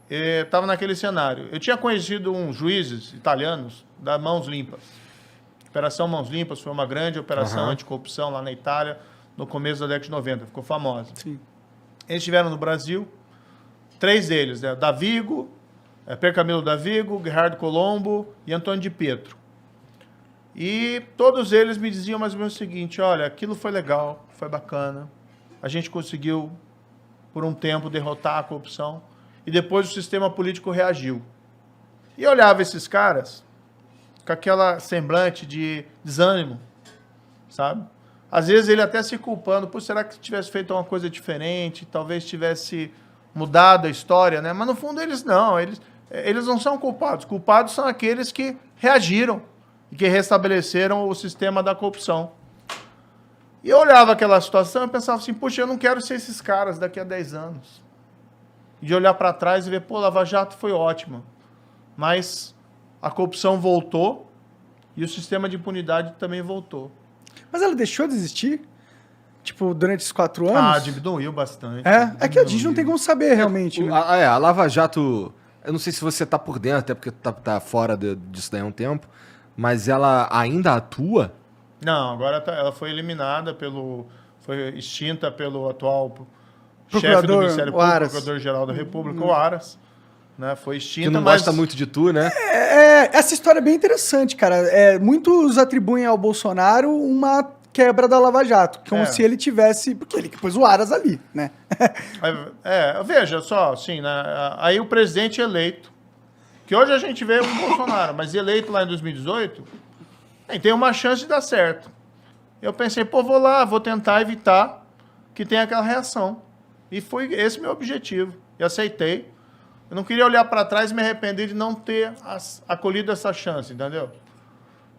estava naquele cenário. Eu tinha conhecido uns juízes italianos da Mãos Limpas. Operação Mãos Limpas foi uma grande operação anticorrupção lá na Itália, no começo da década de 90, ficou famosa. Sim. Eles estiveram no Brasil, 3 deles, né? Davigo, Piercamillo Davigo, Gerardo Colombo e Antônio de Pietro. E todos eles me diziam mais ou menos o seguinte: olha, aquilo foi legal, foi bacana, a gente conseguiu, por um tempo, derrotar a corrupção, e depois o sistema político reagiu. E eu olhava esses caras com aquela semblante de desânimo, sabe? Às vezes ele até se culpando, pô, será que tivesse feito uma coisa diferente, talvez tivesse mudado a história, né? Mas no fundo eles não, eles não são culpados. Culpados são aqueles que reagiram e que restabeleceram o sistema da corrupção. E eu olhava aquela situação e pensava assim, puxa, eu não quero ser esses caras daqui a 10 anos. E de olhar para trás e ver, pô, Lava Jato foi ótima, mas a corrupção voltou e o sistema de impunidade também voltou. Mas ela deixou de existir? Tipo, durante esses 4 anos? Ah, diminuiu bastante. É que a gente não tem como saber realmente. Né? A Lava Jato, eu não sei se você tá por dentro, até porque tá fora disso daí há um tempo, mas ela ainda atua? Não, agora ela foi eliminada foi extinta pelo atual chefe do Ministério Público, Procurador-Geral da República, o Aras. Né? Foi extinta, que não gosta muito de tu, né? Essa história é bem interessante, cara. Muitos atribuem ao Bolsonaro uma quebra da Lava Jato, como se ele tivesse... Porque ele que pôs o Aras ali, né? Veja só, assim, né? Aí o presidente eleito, que hoje a gente vê o Bolsonaro, mas eleito lá em 2018, tem uma chance de dar certo. Eu pensei, pô, vou tentar evitar que tenha aquela reação. E foi esse meu objetivo. E aceitei. Eu não queria olhar para trás e me arrepender de não ter acolhido essa chance, entendeu?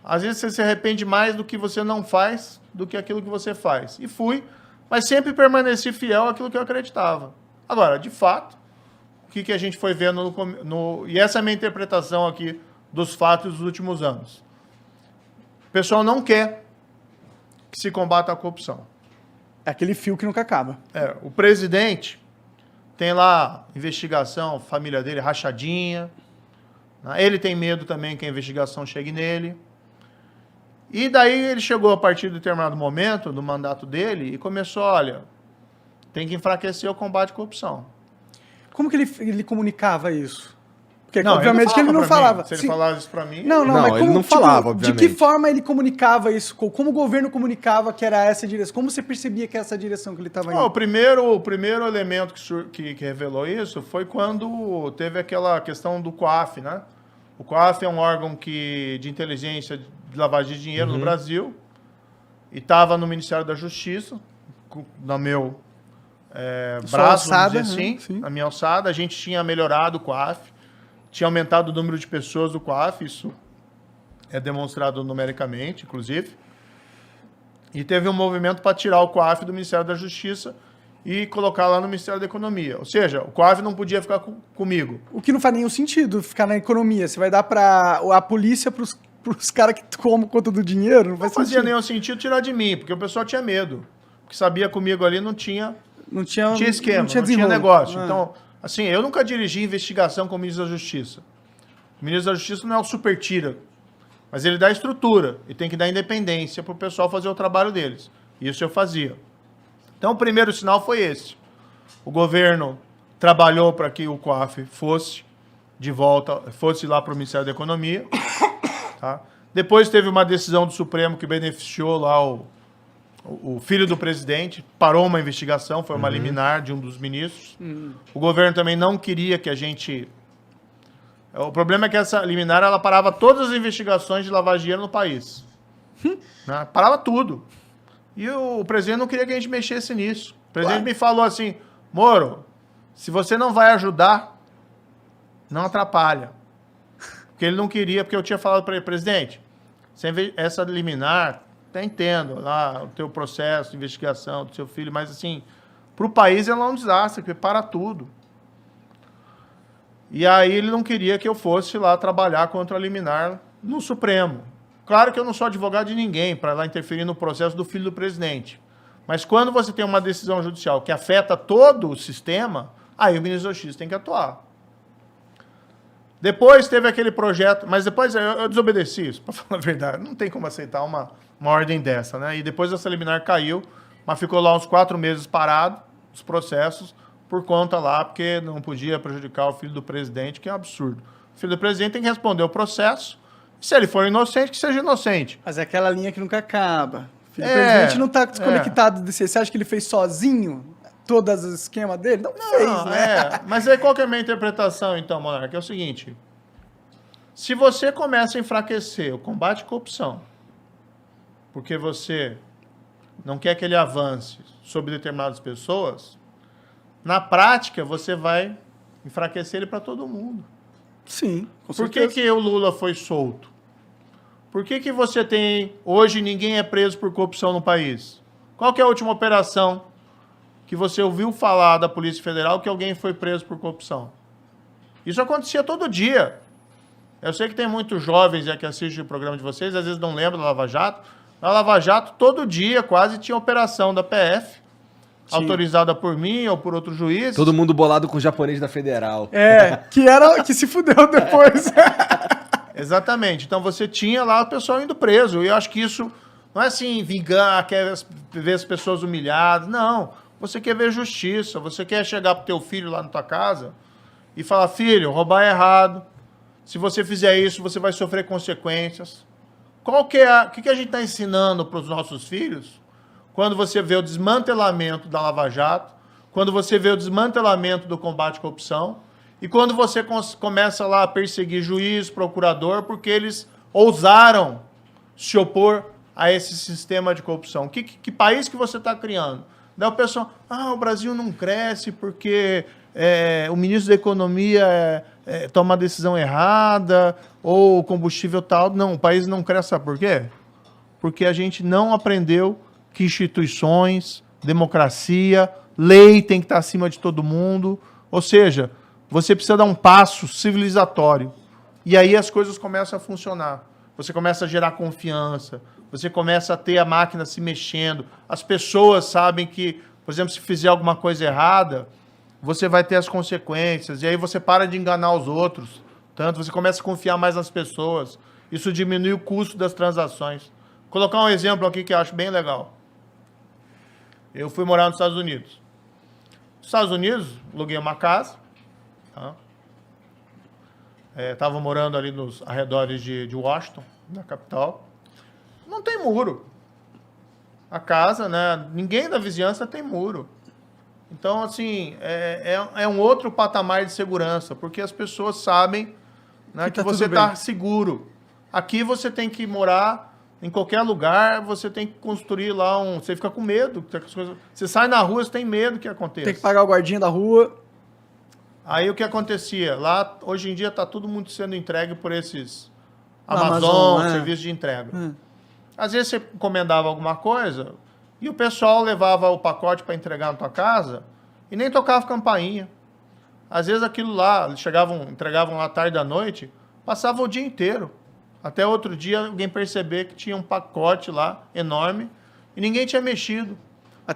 Às vezes você se arrepende mais do que você não faz do que aquilo que você faz. E fui, mas sempre permaneci fiel àquilo que eu acreditava. Agora, de fato, o que a gente foi vendo e essa é a minha interpretação aqui dos fatos dos últimos anos. O pessoal não quer que se combata a corrupção. É aquele fio que nunca acaba. O presidente tem lá investigação, família dele rachadinha. Né? Ele tem medo também que a investigação chegue nele. E daí ele chegou a partir de determinado momento do mandato dele e começou, olha, tem que enfraquecer o combate à corrupção. Como que ele comunicava isso? Porque, não, obviamente, ele não falava. Se ele falasse isso pra mim... Não, mas como, ele não falava, obviamente. De que forma ele comunicava isso? Como o governo comunicava que era essa direção? Como você percebia que é essa direção que ele estava indo? O primeiro elemento que revelou isso foi quando teve aquela questão do COAF, né? O COAF é um órgão de inteligência de lavagem de dinheiro no Brasil e estava no Ministério da Justiça, no meu braço, alçada, vamos dizer assim, na minha alçada. A gente tinha melhorado o COAF, tinha aumentado o número de pessoas do COAF, isso é demonstrado numericamente, inclusive. E teve um movimento para tirar o COAF do Ministério da Justiça e colocar lá no Ministério da Economia. Ou seja, o COAF não podia ficar comigo. O que não faz nenhum sentido ficar na economia. Você vai dar para a polícia para os caras que tomam conta do dinheiro? Não fazia nenhum sentido tirar de mim, porque o pessoal tinha medo. Porque sabia comigo ali não tinha esquema, não tinha negócio. Então, assim, eu nunca dirigi investigação com o ministro da Justiça. O ministro da Justiça não é o super tira, mas ele dá estrutura e tem que dar independência para o pessoal fazer o trabalho deles. Isso eu fazia. Então, o primeiro sinal foi esse. O governo trabalhou para que o COAF fosse de volta, fosse lá para o Ministério da Economia. Tá? Depois teve uma decisão do Supremo que beneficiou lá o filho do presidente, parou uma investigação, foi uma liminar de um dos ministros. O governo também não queria que a gente... O problema é que essa liminar ela parava todas as investigações de lavagem de dinheiro no país. Né? Parava tudo. E o presidente não queria que a gente mexesse nisso. O presidente me falou assim, Moro, se você não vai ajudar, não atrapalha. Porque ele não queria, porque eu tinha falado para ele, presidente, essa liminar, até entendo lá o teu processo de investigação do seu filho, mas assim, para o país ela é um desastre, porque para tudo. E aí ele não queria que eu fosse lá trabalhar contra a liminar no Supremo. Claro que eu não sou advogado de ninguém para lá interferir no processo do filho do presidente. Mas quando você tem uma decisão judicial que afeta todo o sistema, aí o ministro da Justiça tem que atuar. Depois teve aquele projeto, mas depois eu desobedeci isso, para falar a verdade. Não tem como aceitar uma ordem dessa, né? E depois essa liminar caiu, mas ficou lá uns 4 meses parado, os processos, por conta lá, porque não podia prejudicar o filho do presidente, que é um absurdo. O filho do presidente tem que responder o processo, se ele for inocente, que seja inocente. Mas é aquela linha que nunca acaba. O filho do presidente não está desconectado desse. Você acha que ele fez sozinho todos os esquemas dele? Não fez, né? Mas aí qual que é a minha interpretação, então, Monarca? É o seguinte, se você começa a enfraquecer o combate à corrupção, porque você não quer que ele avance sobre determinadas pessoas, na prática você vai enfraquecer ele para todo mundo. Sim, com Por certeza. que o Lula foi solto? Por que você tem... Hoje ninguém é preso por corrupção no país? Qual que é a última operação que você ouviu falar da Polícia Federal que alguém foi preso por corrupção? Isso acontecia todo dia. Eu sei que tem muitos jovens que assistem o programa de vocês, às vezes não lembram da Lava Jato. Na Lava Jato, todo dia quase tinha operação da PF, autorizada por mim ou por outro juiz. Todo mundo bolado com o japonês da Federal. Que se fudeu depois. Exatamente. Então você tinha lá o pessoal indo preso. E eu acho que isso não é assim, vingar, quer ver as pessoas humilhadas. Não. Você quer ver justiça. Você quer chegar pro teu filho lá na tua casa e falar, filho, roubar é errado. Se você fizer isso, você vai sofrer consequências. O que a gente está ensinando para os nossos filhos quando você vê o desmantelamento da Lava Jato, quando você vê o desmantelamento do combate à corrupção e quando você começa lá a perseguir juiz, procurador, porque eles ousaram se opor a esse sistema de corrupção? Que país que você está criando? Daí o pessoal, o Brasil não cresce porque o ministro da Economia toma a decisão errada, ou o combustível tal. Não, o país não cresce, sabe por quê? Porque a gente não aprendeu que instituições, democracia, lei tem que estar acima de todo mundo. Ou seja, você precisa dar um passo civilizatório. E aí as coisas começam a funcionar. Você começa a gerar confiança, você começa a ter a máquina se mexendo. As pessoas sabem que, por exemplo, se fizer alguma coisa errada, você vai ter as consequências, e aí você para de enganar os outros, tanto você começa a confiar mais nas pessoas, isso diminui o custo das transações. Vou colocar um exemplo aqui que eu acho bem legal. Eu fui morar nos Estados Unidos. Nos Estados Unidos, aluguei uma casa, tá? Estava morando ali nos arredores de Washington, na capital. Não tem muro. A casa, né? Ninguém da vizinhança tem muro. Então, assim, é um outro patamar de segurança, porque as pessoas sabem, né, que você está seguro. Aqui você tem que morar em qualquer lugar, você tem que construir lá Você fica com medo. Você sai na rua, você tem medo que aconteça. Tem que pagar o guardinha da rua. Aí o que acontecia? Lá, hoje em dia, está tudo muito sendo entregue por esses Amazon, serviços de entrega. Às vezes você encomendava alguma coisa... E o pessoal levava o pacote para entregar na tua casa e nem tocava campainha. Às vezes aquilo lá, entregavam lá tarde da noite, passava o dia inteiro. Até outro dia alguém perceber que tinha um pacote lá enorme e ninguém tinha mexido.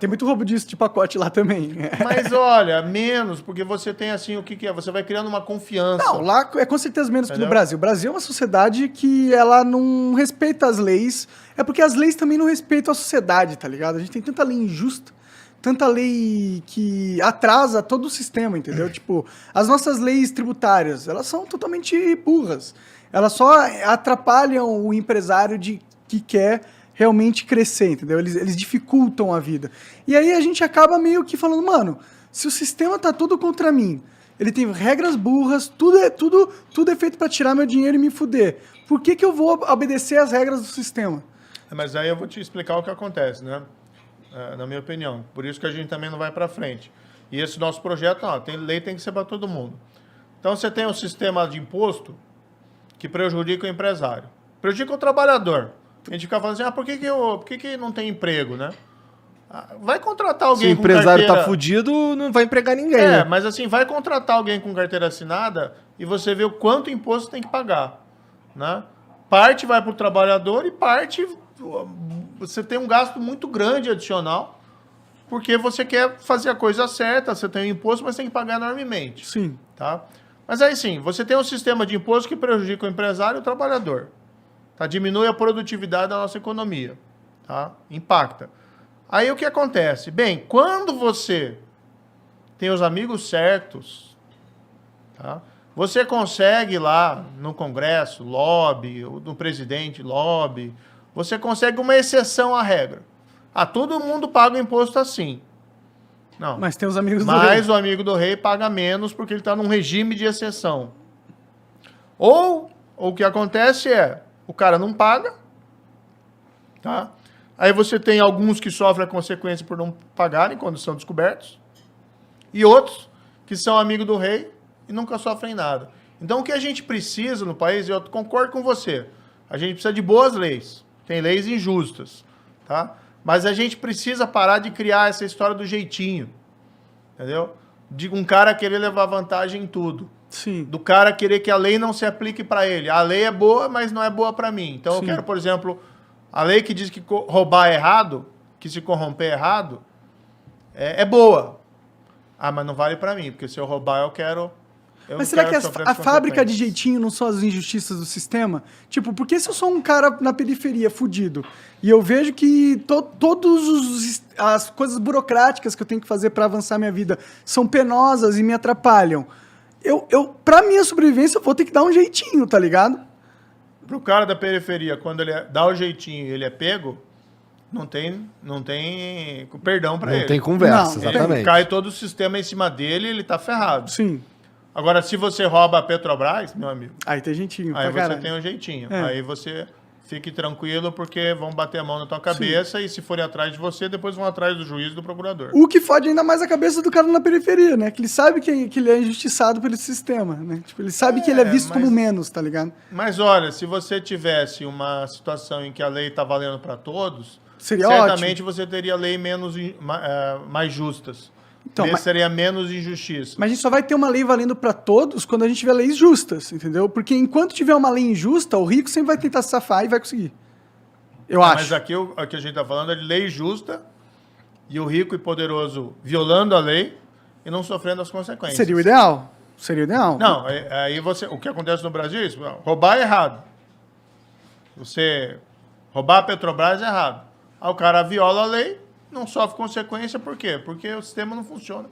Tem muito roubo disso de pacote lá também. Mas olha, menos, porque você tem assim, o que é? Você vai criando uma confiança. Não, lá é com certeza menos que no Brasil. O Brasil é uma sociedade que ela não respeita as leis. É porque as leis também não respeitam a sociedade, tá ligado? A gente tem tanta lei injusta, tanta lei que atrasa todo o sistema, entendeu? Tipo, as nossas leis tributárias, elas são totalmente burras. Elas só atrapalham o empresário que quer realmente crescer, entendeu? Eles dificultam a vida. E aí a gente acaba meio que falando, mano, se o sistema tá todo contra mim, ele tem regras burras, tudo é feito para tirar meu dinheiro e me fuder. Por que eu vou obedecer às regras do sistema? Mas aí eu vou te explicar o que acontece, né? Na minha opinião. Por isso que a gente também não vai para frente. E esse nosso projeto, lei tem que ser para todo mundo. Então você tem um sistema de imposto que prejudica o empresário. Prejudica o trabalhador. A gente fica falando assim, por que não tem emprego, né? Vai contratar alguém com carteira... Se o empresário tá fudido, não vai empregar ninguém, né? Mas assim, vai contratar alguém com carteira assinada e você vê o quanto imposto tem que pagar, né? Parte vai para o trabalhador e parte... Você tem um gasto muito grande adicional, porque você quer fazer a coisa certa, você tem o imposto, mas tem que pagar enormemente. Sim. Tá? Mas aí sim, você tem um sistema de imposto que prejudica o empresário e o trabalhador. Tá? Diminui a produtividade da nossa economia. Tá? Impacta. Aí o que acontece? Bem, quando você tem os amigos certos, tá? Você consegue lá no Congresso, lobby, no presidente, lobby, você consegue uma exceção à regra. Ah, todo mundo paga o imposto assim. Não. Mas tem os amigos do rei. Mas o amigo do rei paga menos porque ele está num regime de exceção. Ou o que acontece é, o cara não paga, tá? Aí você tem alguns que sofrem a consequência por não pagarem quando são descobertos, e outros que são amigos do rei e nunca sofrem nada. Então o que a gente precisa no país, eu concordo com você, a gente precisa de boas leis, tem leis injustas, tá? Mas a gente precisa parar de criar essa história do jeitinho, entendeu? De um cara querer levar vantagem em tudo. Sim. Do cara querer que a lei não se aplique para ele. A lei é boa, mas não é boa para mim. Então eu quero, por exemplo, a lei que diz que roubar é errado, que se corromper é errado, é boa. Ah, mas não vale para mim, porque se eu roubar eu quero... Mas será que a fábrica de jeitinho não são as injustiças do sistema? Tipo, porque se eu sou um cara na periferia fudido e eu vejo que todas as coisas burocráticas que eu tenho que fazer para avançar minha vida são penosas e me atrapalham, pra minha sobrevivência, eu vou ter que dar um jeitinho, tá ligado? Pro cara da periferia, quando ele dá o jeitinho e ele é pego, não tem perdão para ele. Não tem conversa, Não, exatamente. Cai todo o sistema em cima dele e ele tá ferrado. Sim. Agora, se você rouba a Petrobras, meu amigo, Aí tem jeitinho, aí pra você caralho. tem um jeitinho. É. Aí você fique tranquilo, porque vão bater a mão na tua cabeça e se forem atrás de você, depois vão atrás do juiz e do procurador. O que fode ainda mais a cabeça do cara na periferia, né? Que ele sabe que ele é injustiçado pelo sistema, né? Tipo, ele sabe que ele é visto como menos, tá ligado? Mas olha, se você tivesse uma situação em que a lei tá valendo para todos, Seria certamente ótimo. você teria lei mais justas. Então, Seria menos injustiça. Mas a gente só vai ter uma lei valendo pra todos quando a gente tiver leis justas, entendeu? Porque enquanto tiver uma lei injusta, o rico sempre vai tentar se safar e vai conseguir. Eu acho. Mas aqui o que a gente está falando é de lei justa e o rico e poderoso violando a lei e não sofrendo as consequências. Seria o ideal. Seria o ideal. Não, aí o que acontece no Brasil é isso. Roubar é errado. Você roubar a Petrobras é errado. Aí o cara viola a lei, não sofre consequência, por quê? Porque o sistema não funciona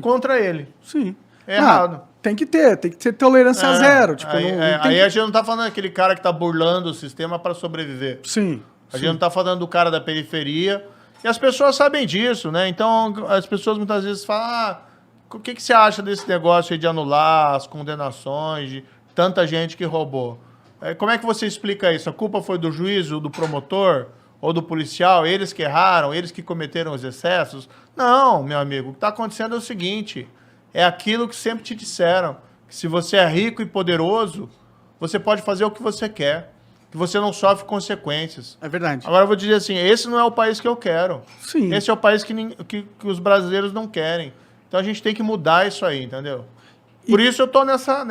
contra ele. Sim. É errado. Tem que ter tolerância a zero. Tipo, aí a gente não está falando daquele cara que está burlando o sistema para sobreviver. Sim. A gente não está falando do cara da periferia. E as pessoas sabem disso, né? Então, as pessoas muitas vezes falam, o que você acha desse negócio aí de anular as condenações de tanta gente que roubou? Como é que você explica isso? A culpa foi do juiz, ou do promotor, ou do policial? Eles que erraram, eles que cometeram os excessos? Não, meu amigo. O que está acontecendo é o seguinte, é aquilo que sempre te disseram, que se você é rico e poderoso, você pode fazer o que você quer, que você não sofre consequências. É verdade. Agora eu vou dizer assim, esse não é o país que eu quero. Sim. Esse é o país que os brasileiros não querem. Então a gente tem que mudar isso aí, entendeu? Por isso eu tô nessa